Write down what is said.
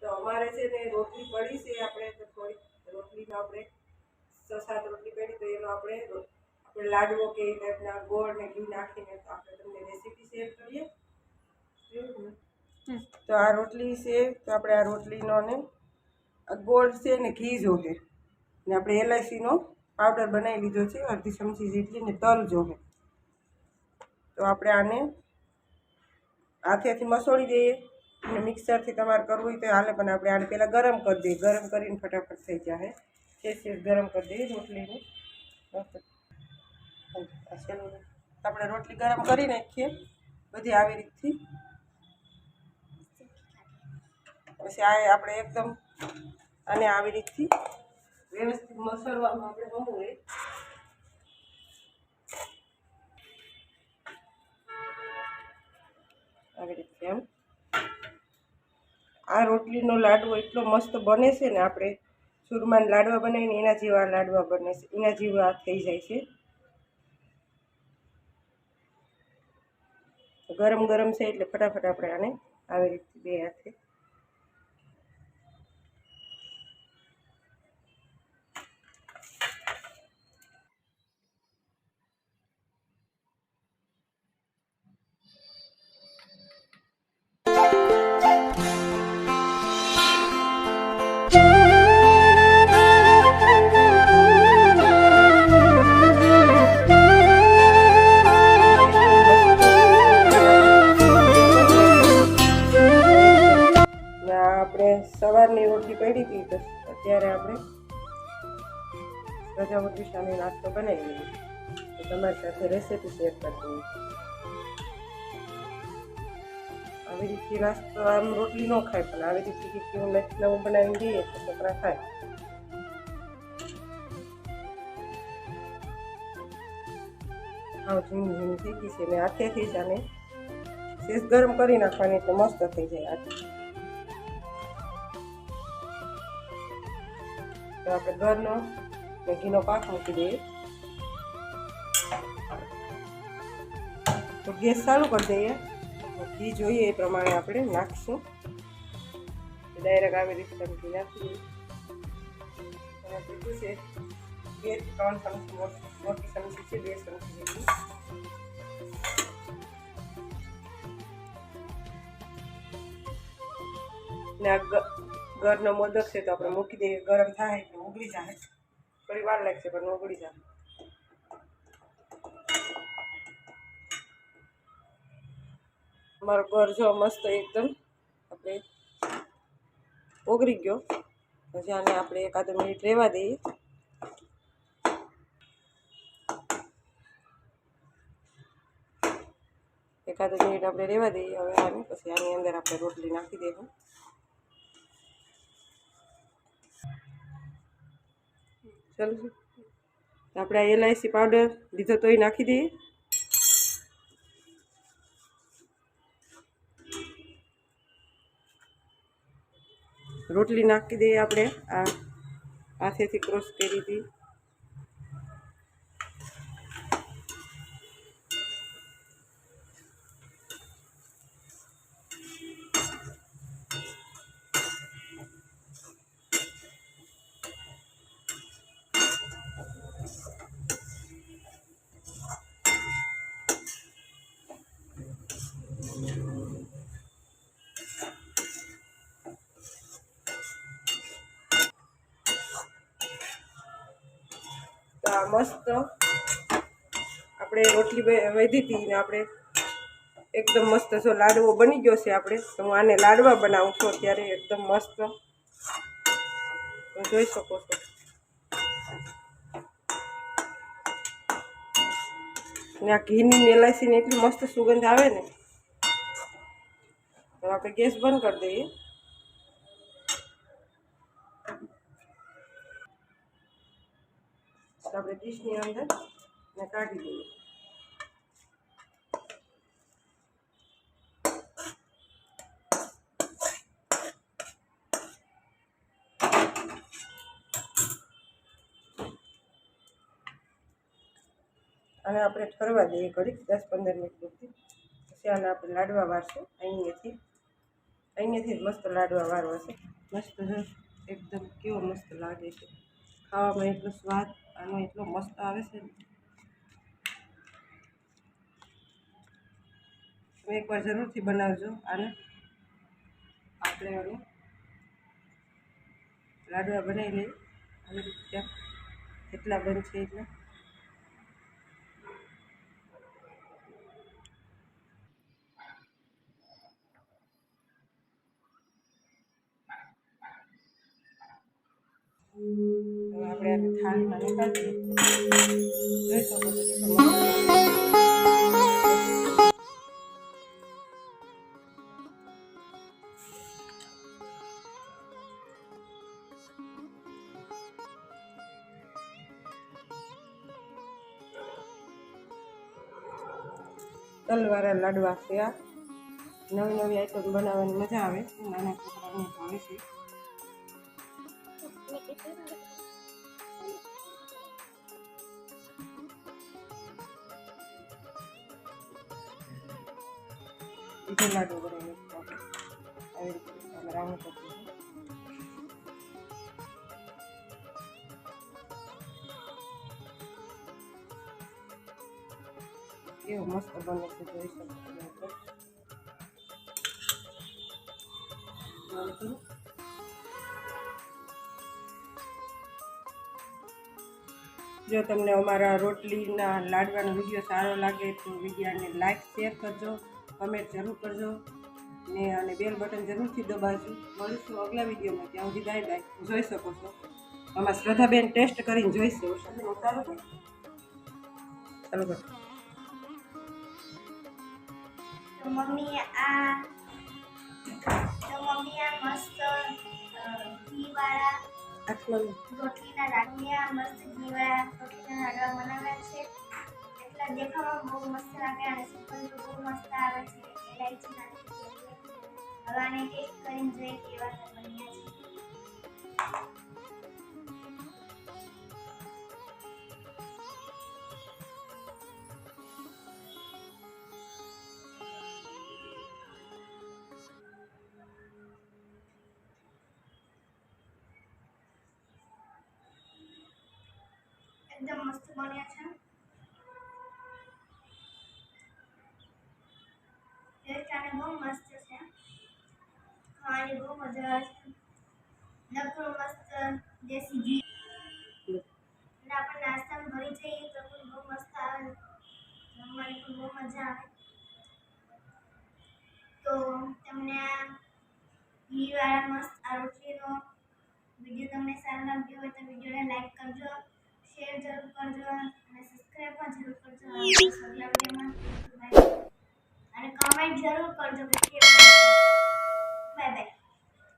તો અમારે છે ને રોટલી પડી છે, આપણે તો થોડી રોટલીનો આપણે 6-7 રોટલી પડી, તો એનો આપણે લાડવો કે એ ટાઈપના ગોળ ને ઘી નાખીને તો આપણે તમને રેસીપી શેર કરીએ. તો આ રોટલી છે, તો આપણે આ રોટલીનો ને ગોળ છે ને ઘી જોશે ને આપણે એલાયચીનો પાવડર બનાવી લીધો છે અડધી ચમચી જેટલી, ને તલ જોશે. તો આપણે આને હાથેથી મસળી દઈએ અને મિક્સરથી તમારે કરવું હોય તો હાલે, પણ આપણે આને પહેલાં ગરમ કરી દઈએ. ગરમ કરીને ફટાફટ થઈ જાય. છે ગરમ કરી દઈએ રોટલીને. આપણે રોટલી ગરમ કરી નાખીએ બધી આવી રીતથી. પછી આ આપણે એકદમ અને આવી રીતથી વ્યવસ્થિત મસળવામાં આપણે બહુ હોય. આવી રીતે એમ આ રોટલીનો લાડવો એટલો મસ્ત બને છે ને, આપણે ચૂરમાના લાડવા બનાવીને એના જેવા લાડવા બને છે, એના જેવા થઈ જાય છે. ગરમ ગરમ છે એટલે ફટાફટ આપણે આને આવી રીતે બે હાથે સવારની રોટલી પડી હતી, તો અત્યારે આપણે સજાવટી સામે નાસ્તો બનાવી લઈએ. તો તમારી સાથે રેસીપી શેર કરતી. આવી રીતે નાસ્તો આમ રોટલી ન ખાય, પણ આવી રીતે કંઈક નવું બનાવીને દઈએ તો છોકરા ખાય. આવું ઝીણી ઝીણી થઈ ગઈ છે ને હાથેથી જ આને શેષ ગરમ કરી નાખવાની એટલે મસ્ત થઈ જાય હાથે. તો આપણે ઘરનો ઘીનો પાક મૂકી દઈએ. તો ગેસ ચાલુ કરી દઈએ. ઘી જોઈએ એ પ્રમાણે આપણે નાખીશું. ડાયરેક્ટ આવી રીતે ઘી નાખી દઈએ. અને બીજું છે 2-3 ચમચી મોટી ચમચી છે, 2 ચમચી જેટલી. ને આ ઘરનો મોદક છે તો આપણે મૂકી દઈએ. ગરમ થાય એટલે ઉગળી જાય, થોડી વાર લાગશે પણ ઉગળી જાય. અમારો ઘર જો મસ્ત એકદમ આપણે ઓગળી ગયો. પછી આને આપણે 1-2 મિનિટ રહેવા દઈએ. એકાદ મિનિટ આપણે રહેવા દઈએ. હવે આને પછી આની અંદર આપણે રોટલી નાખી દઈશું. ચાલો આપણે આ એલાયચી પાવડર લીધો તો એ નાખી દઈએ. રોટલી નાખી દઈએ આપણે આ હાથેથી ક્રોસ કરી હતી. તો આ મસ્ત આપણે રોટલી વધી હતી ને આપણે એકદમ મસ્ત જો લાડવો બની ગયો છે. આપણે તો હું આને લાડવા બનાવું છું અત્યારે એકદમ મસ્ત જોઈ શકો છો. ને આ ઘીની એલાયચીની એટલી મસ્ત સુગંધ આવે ને. તો આપણે ગેસ બંધ કરી દઈએ. આપણે ડીશની અંદર ને કાઢી દઈએ. અને આપણે ઠરવા દઈએ ઘડીક 10-15 મિનિટ સુધી. પછી આને આપણે લાડવા વાળશું અહીંયાથી. અહીંયાથી જ મસ્ત લાડવા વાળો હશે. મસ્ત જો એકદમ કેવો મસ્ત લાગે છે. ખાવામાં એટલો સ્વાદ આનો એટલો મસ્ત આવે છે ને. તમે એકવાર જરૂરથી બનાવજો આને. આપણે હવે લાડવા બનાવી લઈએ આવી રીતે જેટલા બનશે એટલા. હવે આપણે આ થાળીમાં નીકાળીએ. જોઈ શકો છો કેટલો મસ્ત તલવાળા લાડવા છે આ. નવી નવી આઈટમ બનાવવાની મજા આવે. નાના છોકરાઓને ભાવે છે. બીજો લાડુ બનાવીએ આવી રીતે રાઉન્ડ કરીએ. કેવો મસ્ત બને છે જોઈ શકો છો. જો તમને અમારા રોટલીના લાડવાનો વિડીયો સારો લાગે તો વિડીયોને લાઈક શેર કરજો, કમેન્ટ જરૂર કરજો ને અને બેલ બટન જરૂરથી દબાવજો. મળીશું અગલા વિડીયોમાં. ત્યાં સુધી બાય બાય. જોઈ શકો છો આમાં શ્રદ્ધાબેન ટેસ્ટ કરીને જોઈશે. ચાલો કરો. મમ્મી આ મસ્ત ઘીવાળા રોટલીના લાડવા બનાવ્યા છે. એટલા દેખાવામાં બહુ મસ્ત લાગે અને સુગંધ બહુ મસ્ત આવે છે. ઇલાયચી નાખી છે. હવે આને ટેસ્ટ કરીને જોઈએ કેવા બન્યા છે. એકદમ મસ્ત બન્યા છે. ટેસ્ટ આને બહુ મસ્ત છે. ખાવાની બહુ મજા આવે છે. નકરું મસ્ત દેશી ઘી અને આપણે નાસ્તામાં ભરી જઈએ તો પણ બહુ મસ્ત આવે. જમવાની પણ બહુ મજા આવે. તો તમને આ ઘીવાળા મસ્ત આ રોટલીનો વિડીયો તમને સારો લાગ્યો હોય તો વિડીયોને લાઈક કરજો, શેર જરૂર કરજો અને સબસ્ક્રાઈબ પણ જરૂર કરજો અગલા વિડીયોમાં. અને કમેન્ટ જરૂર કરજો કે કેવું લાગ્યું. Bye bye.